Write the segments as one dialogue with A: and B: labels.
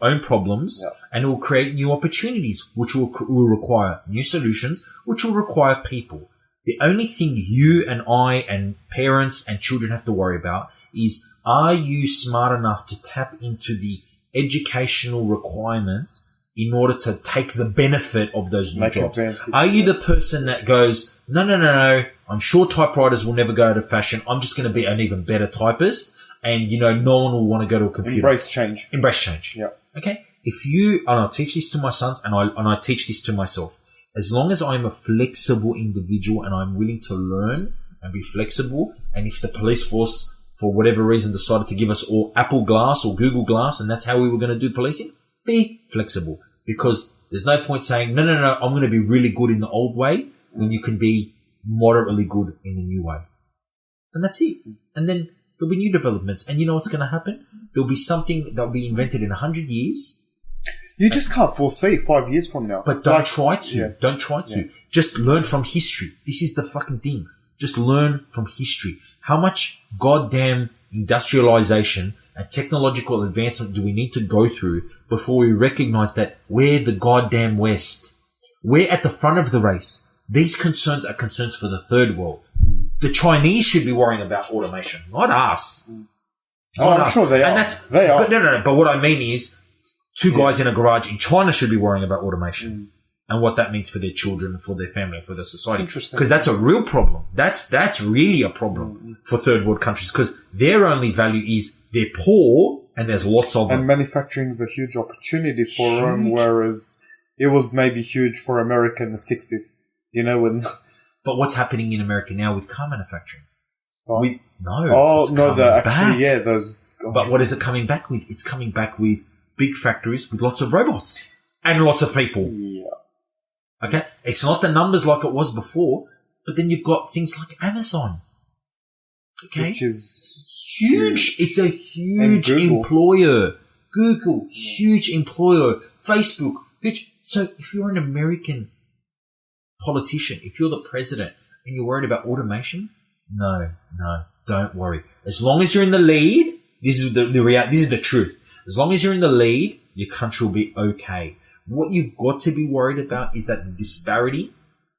A: own problems, and it will create new opportunities, which will require new solutions, which will require people. The only thing you and I and parents and children have to worry about is, are you smart enough to tap into the educational requirements in order to take the benefit of those new jobs? Are you the person that goes, no, I'm sure typewriters will never go out of fashion. I'm just going to be an even better typist. And, no one will want to go to a computer.
B: Embrace change.
A: Yeah. Okay. And I'll teach this to my sons and I teach this to myself. As long as I'm a flexible individual and I'm willing to learn and be flexible, and if the police force, for whatever reason, decided to give us all Apple Glass or Google Glass and that's how we were going to do policing, be flexible. Because there's no point saying, no, I'm going to be really good in the old way when you can be moderately good in the new way. And that's it. And then there'll be new developments. And you know what's going to happen? There'll be something that will be invented in 100 years.
B: You just can't foresee 5 years from now.
A: But don't try to. Yeah. Don't try to. Yeah. Just learn from history. This is the fucking thing. Just learn from history. How much goddamn industrialization and technological advancement do we need to go through before we recognize that we're the goddamn West? We're at the front of the race. These concerns are concerns for the third world. The Chinese should be worrying about automation, not us.
B: I'm sure they are. They are.
A: But no. But what I mean is, two guys in a garage in China should be worrying about automation and what that means for their children, for their family, for their society.
B: Interesting.
A: Because that's a real problem. That's really a problem for third world countries, because their only value is they're poor and there's lots of them.
B: And manufacturing is a huge opportunity for them, whereas it was maybe huge for America in the 60s. When...
A: But what's happening in America now with car manufacturing? But what is it coming back with? It's coming back with big factories with lots of robots and lots of people.
B: Yeah.
A: Okay? It's not the numbers like it was before, but then you've got things like Amazon. Okay?
B: Which is
A: huge. It's a huge employer. Google, huge employer. Facebook, huge. So if you're an American politician, if you're the president and you're worried about automation, no, don't worry. As long as you're in the lead, this is this is the truth. As long as you're in the lead, your country will be okay. What you've got to be worried about is that the disparity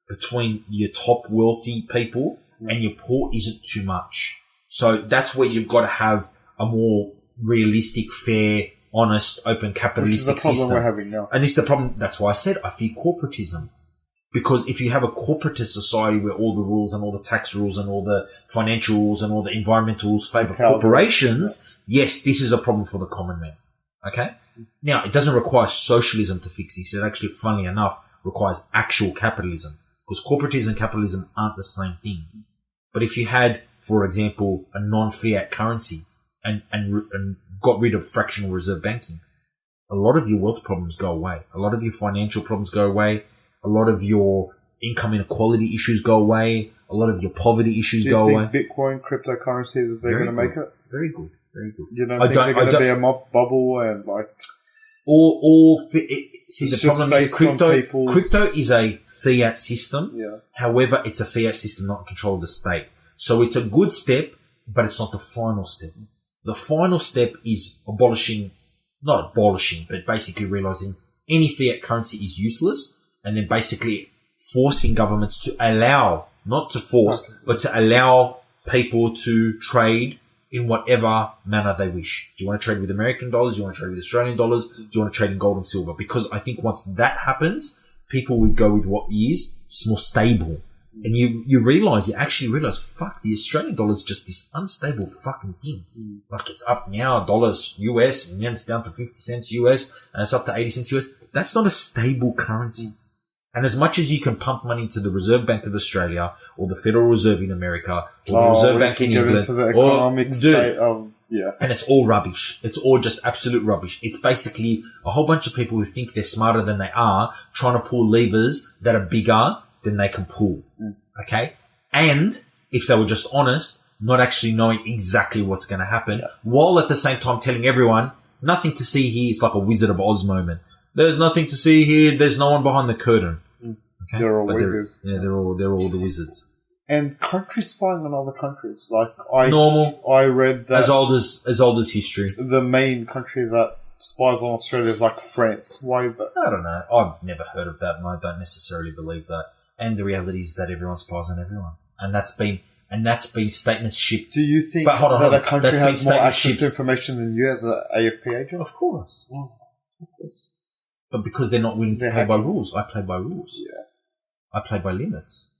A: between your top wealthy people and your poor isn't too much. So that's where you've got to have a more realistic, fair, honest, open capitalistic system. Which is the problem
B: we're having now.
A: And this is the problem. That's why I said I fear corporatism. Because if you have a corporatist society where all the rules and all the tax rules and all the financial rules and all the environmental rules favor corporations, yes, this is a problem for the common man. Okay? Now, it doesn't require socialism to fix this. It actually, funnily enough, requires actual capitalism. Because corporatism and capitalism aren't the same thing. But if you had, for example, a non-fiat currency and got rid of fractional reserve banking, a lot of your wealth problems go away. A lot of your financial problems go away. A lot of your income inequality issues go away. A lot of your poverty issues go away.
B: Do you think Bitcoin, cryptocurrency, that they're going to make it?
A: Very good. Very good.
B: You don't think they're going to be a bubble and like...
A: See, the problem is crypto is a fiat system. Yeah. However, it's a fiat system not in control of the state. So it's a good step, but it's not the final step. The final step is not abolishing, but basically realizing any fiat currency is useless. And then basically forcing governments to allow, not to force, but to allow people to trade in whatever manner they wish. Do you want to trade with American dollars? Do you want to trade with Australian dollars? Do you want to trade in gold and silver? Because I think once that happens, people would go with what is more stable. And you actually realize, fuck, the Australian dollar is just this unstable fucking thing. Like it's up now, dollars US, and then it's down to 50 cents US, and it's up to 80 cents US. That's not a stable currency. And as much as you can pump money into the Reserve Bank of Australia or the Federal Reserve in America or the Reserve Bank in England, and it's all rubbish. It's all just absolute rubbish. It's basically a whole bunch of people who think they're smarter than they are, trying to pull levers that are bigger than they can pull. Okay? And if they were just honest, not actually knowing exactly what's going to happen, while at the same time telling everyone, nothing to see here. It's like a Wizard of Oz moment. There's nothing to see here. There's no one behind the curtain. Okay?
B: They're all wizards.
A: They're all the wizards.
B: And countries spying on other countries. Like I
A: read
B: that
A: as old as history.
B: The main country that spies on Australia is like France. Why is that?
A: I don't know. I've never heard of that, and I don't necessarily believe that. And the reality is that everyone spies on everyone, and that's been statements shipped.
B: Do you think
A: that
B: a country has more access to information than you as an AFP agent?
A: Of course. Well, of course. But because they're not willing to play by rules, I play by rules.
B: Yeah.
A: I play by limits.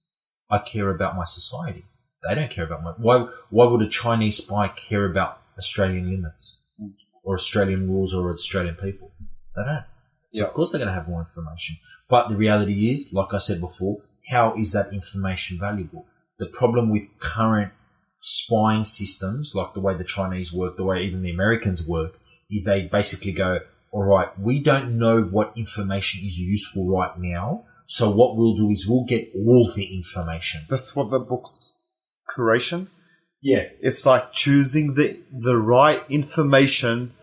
A: I care about my society. They don't care about my... Why would a Chinese spy care about Australian limits? Or Australian rules or Australian people? They don't. So of course they're going to have more information. But the reality is, like I said before, how is that information valuable? The problem with current spying systems, like the way the Chinese work, the way even the Americans work, is they basically go, all right, we don't know what information is useful right now, so what we'll do is we'll get all the information.
B: That's what the book's curation?
A: Yeah.
B: It's like choosing the right information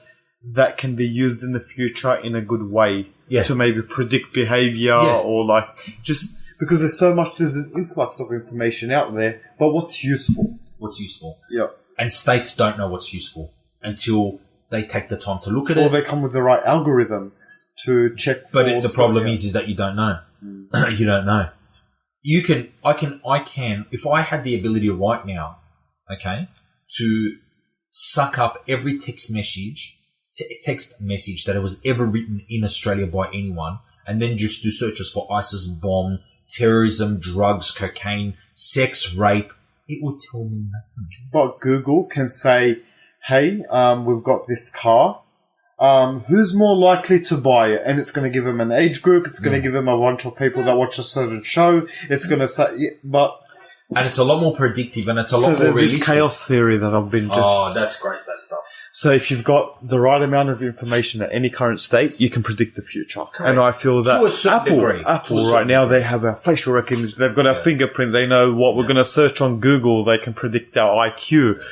B: that can be used in the future in a good way to maybe predict behavior or like just... Because there's an influx of information out there, but what's useful?
A: What's useful?
B: Yeah.
A: And states don't know what's useful until they take the time to look at it.
B: Or they come with the right algorithm to check for...
A: But the problem is that you don't know. You don't know. I can, if I had the ability right now, okay, to suck up every text message that was ever written in Australia by anyone, and then just do searches for ISIS bomb, terrorism, drugs, cocaine, sex, rape, it will tell me nothing.
B: But Google can say, hey, we've got this car. Who's more likely to buy it? And it's going to give them an age group. It's going to give them a bunch of people that watch a certain show. It's going to say,
A: and it's a lot more predictive and it's a lot more realistic.
B: So there's this chaos theory that I've been just...
A: Oh, that's great, that stuff.
B: So if you've got the right amount of information at any current state, you can predict the future. Correct. And I feel that Apple right now, they have our facial recognition. They've got our fingerprint. They know what we're going to search on Google. They can predict our IQ.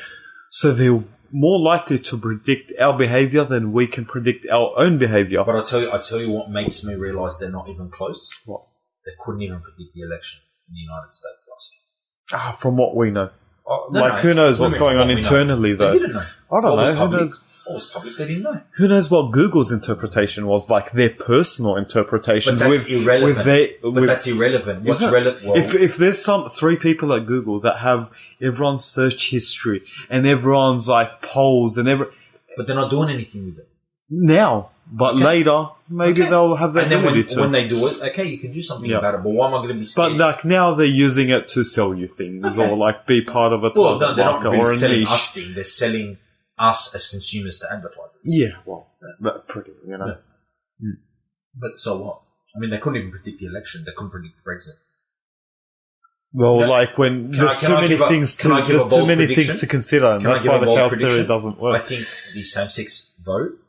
B: So they're more likely to predict our behavior than we can predict our own behavior.
A: But I tell you what makes me realise they're not even close.
B: What?
A: They couldn't even predict the election in the United States last year.
B: From what we know. Who knows what's going on internally, though?
A: They didn't know.
B: I don't know. Who knows?
A: What was public? They didn't know.
B: Who knows what Google's interpretation was, like their personal interpretations.
A: But that's irrelevant. But that's irrelevant. What's relevant? Well,
B: if there's three people at Google that have everyone's search history and everyone's like polls and
A: but they're not doing anything with it
B: now. But later, maybe they'll have that ability to.
A: When they do it, okay, you can do something about it. But why am I going to be scared?
B: But like now, they're using it to sell you things or like be part of a
A: they're not really selling us things. They're selling us as consumers to advertisers.
B: Yeah, well, that's pretty, you know.
A: Yeah. But so what? I mean, they couldn't even predict the election. They couldn't predict Brexit.
B: Well, like when there's too many things to consider, and that's why the chaos theory doesn't work.
A: I think the same-sex vote.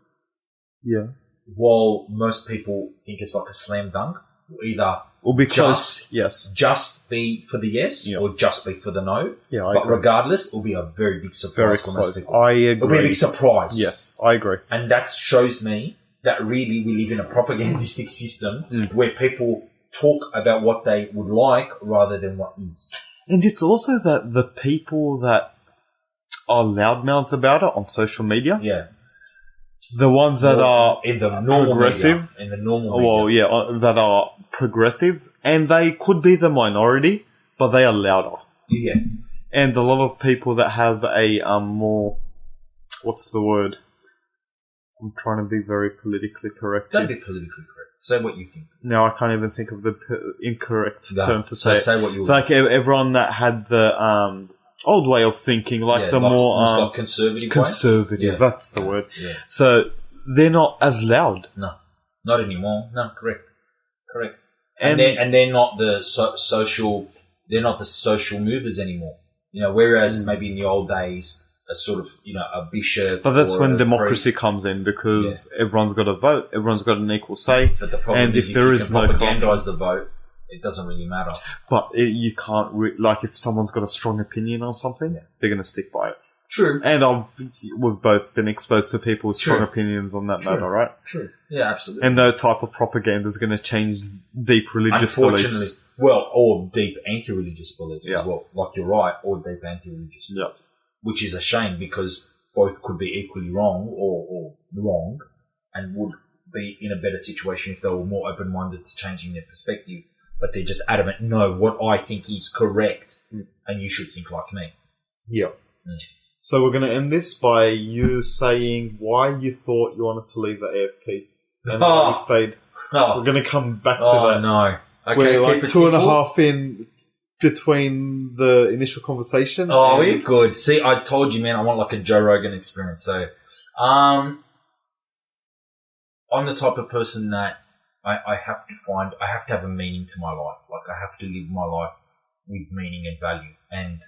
B: Yeah.
A: While most people think it's like a slam dunk,
B: will be just
A: be for the yes or just be for the no.
B: Yeah,
A: but regardless, it'll be a very big surprise for most people.
B: I agree.
A: It'll be a big surprise.
B: Yes, I agree.
A: And that shows me that really we live in a propagandistic system where people talk about what they would like rather than what is.
B: And it's also that the people that are loudmouths about it on social media.
A: Yeah.
B: The ones that are
A: in the normal
B: progressive, that are progressive, and they could be the minority, but they are louder.
A: Yeah,
B: and a lot of people that have a more, what's the word? I'm trying to be very politically correct.
A: Don't be politically correct. Say what you think.
B: No, I can't even think of the incorrect term to say.
A: Say what you would.
B: Like everyone that had the old way of thinking, like more conservative. That's the word. Yeah. So they're not as loud.
A: No, not anymore. No, correct. And they're not the social. They're not the social movers anymore. You know, whereas maybe in the old days, a sort of a bishop.
B: But that's when democracy comes in because everyone's got a vote. Everyone's got an equal say.
A: But the problem is, if there is no propagandise the vote, it doesn't really matter.
B: But you can't, if someone's got a strong opinion on something, they're going to stick by it.
A: True.
B: And we've both been exposed to people with strong opinions on that matter, right?
A: True. Yeah, absolutely.
B: And no type of propaganda is going to change deep religious beliefs.
A: Well, or deep anti-religious beliefs as well. Like you're right, or deep anti-religious beliefs. Which is a shame because both could be equally wrong or wrong. and would be in a better situation if they were more open-minded to changing their perspective. But they're just adamant, no, what I think is correct, and you should think like me.
B: Yeah. So we're going to end this by you saying why you thought you wanted to leave the AFP and why you stayed. We're going to come back to that.
A: Oh, no. Okay,
B: we're like 2.5 in between the initial conversation.
A: Oh, we're good. See, I told you, man, I want like a Joe Rogan experience. So, I'm the type of person that I have to have a meaning to my life. Like, I have to live my life with meaning and value. And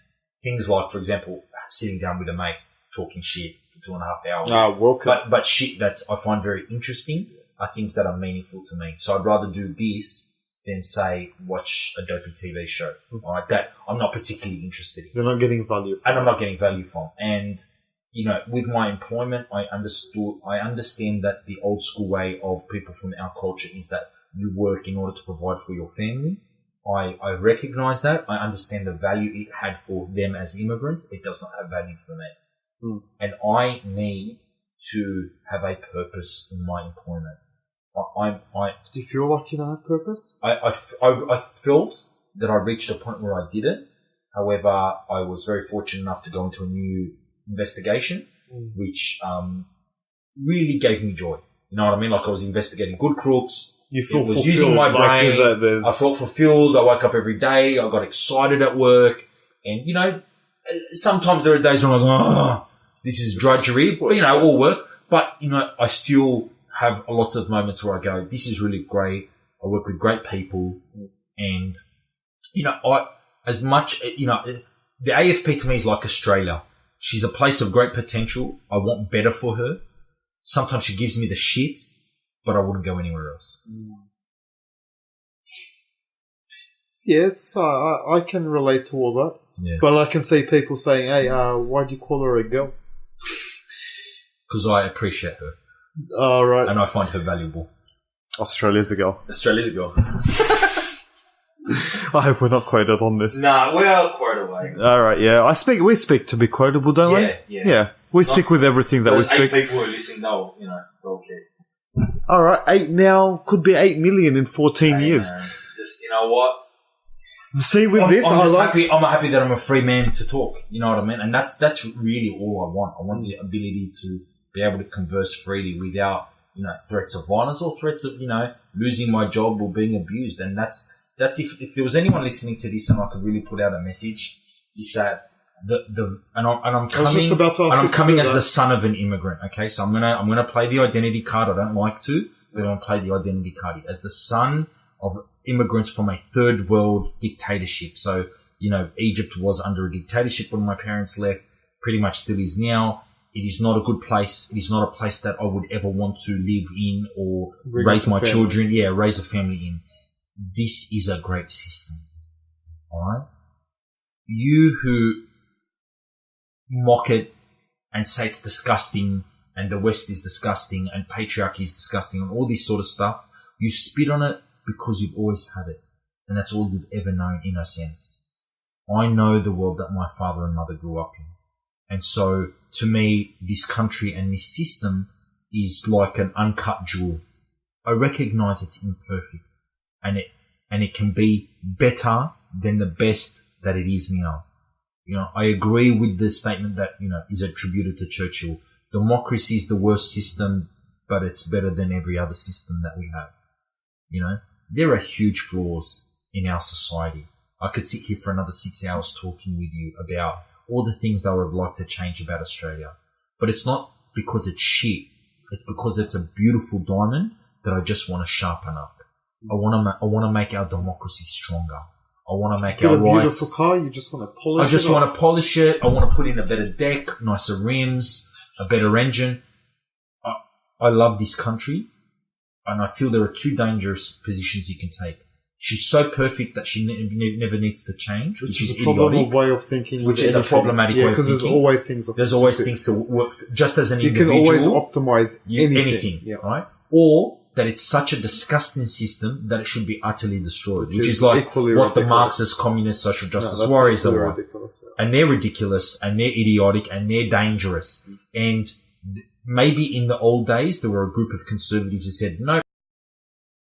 A: things like, for example, sitting down with a mate, talking shit for 2.5 hours.
B: Ah, welcome.
A: But shit that I find very interesting are things that are meaningful to me. So I'd rather do this than, say, watch a dopey TV show. All right, that I'm not particularly interested in.
B: You're not getting value.
A: And I'm not getting value from. And, you know, with my employment, I understand that the old school way of people from our culture is that you work in order to provide for your family. I recognize that. I understand the value it had for them as immigrants. It does not have value for me. And I need to have a purpose in my employment.
B: Do you feel like you don't have purpose?
A: I felt that I reached a point where I did it. However, I was very fortunate enough to go into a new investigation, which really gave me joy. You know what I mean? Like, I was investigating good crooks.
B: You feel
A: was using my brain. I felt fulfilled. I woke up every day. I got excited at work. And, you know, sometimes there are days when I'm like, oh, this is drudgery, but, you know, all work. But, you know, I still have lots of moments where I go, this is really great. I work with great people. And, you know, the AFP to me is like Australia. She's a place of great potential. I want better for her. Sometimes she gives me the shits, but I wouldn't go anywhere else.
B: Yeah, it's I can relate to all that. Yeah. But I can see people saying, hey, why do you call her a girl?
A: Because I appreciate her.
B: Oh, right.
A: And I find her valuable.
B: Australia's a girl.
A: Australia's a girl.
B: I hope we're not quoted on this.
A: Nah, we're quoted away.
B: All right, yeah. We speak to be quotable, don't we? Yeah. We stick with everything that we speak.
A: 8 people who are listening, they'll care.
B: All right, 8 now could be 8 million in 14 years.
A: Man. Just, you know what?
B: See, with I'm
A: happy that I'm a free man to talk. You know what I mean? And that's really all I want. I want the ability to be able to converse freely without, you know, threats of violence or threats of, you know, losing my job or being abused. And that's if there was anyone listening to this and I could really put out a message, is that I'm coming as the son of an immigrant. Okay, so I'm gonna play the identity card. I don't like to, but I'm gonna play the identity card as the son of immigrants from a third world dictatorship. So, you know, Egypt was under a dictatorship when my parents left. Pretty much still is now. It is not a good place. It is not a place that I would ever want to live in or raise my children. Yeah, raise a family in. This is a great system. All right, you who mock it and say it's disgusting and the West is disgusting and patriarchy is disgusting and all this sort of stuff, you spit on it because you've always had it. And that's all you've ever known in a sense. I know the world that my father and mother grew up in. And so to me, this country and this system is like an uncut jewel. I recognize it's imperfect and it can be better than the best that it is now. You know, I agree with the statement that, you know, is attributed to Churchill. Democracy is the worst system, but it's better than every other system that we have. You know, there are huge flaws in our society. I could sit here for another 6 hours talking with you about all the things that I would like to change about Australia. But it's not because it's shit. It's because it's a beautiful diamond that I just want to sharpen up. I want to make our democracy stronger. I want to make our rights.
B: Got a beautiful car, you just want to polish it?
A: I just want to polish it. I want to put in a better deck, nicer rims, a better engine. I love this country, and I feel there are two dangerous positions you can take. She's so perfect that she never needs to change, which is idiotic.
B: Way of thinking,
A: which is a problematic way of thinking.
B: Because there's always things.
A: There's always things to work. Just as an individual,
B: you can always optimize
A: anything, right? Or that it's such a disgusting system that it should be utterly destroyed, which is like what ridiculous. The Marxist, communist, social justice warriors are like. And they're ridiculous, and they're idiotic, and they're dangerous. And maybe in the old days, there were a group of conservatives who said, no,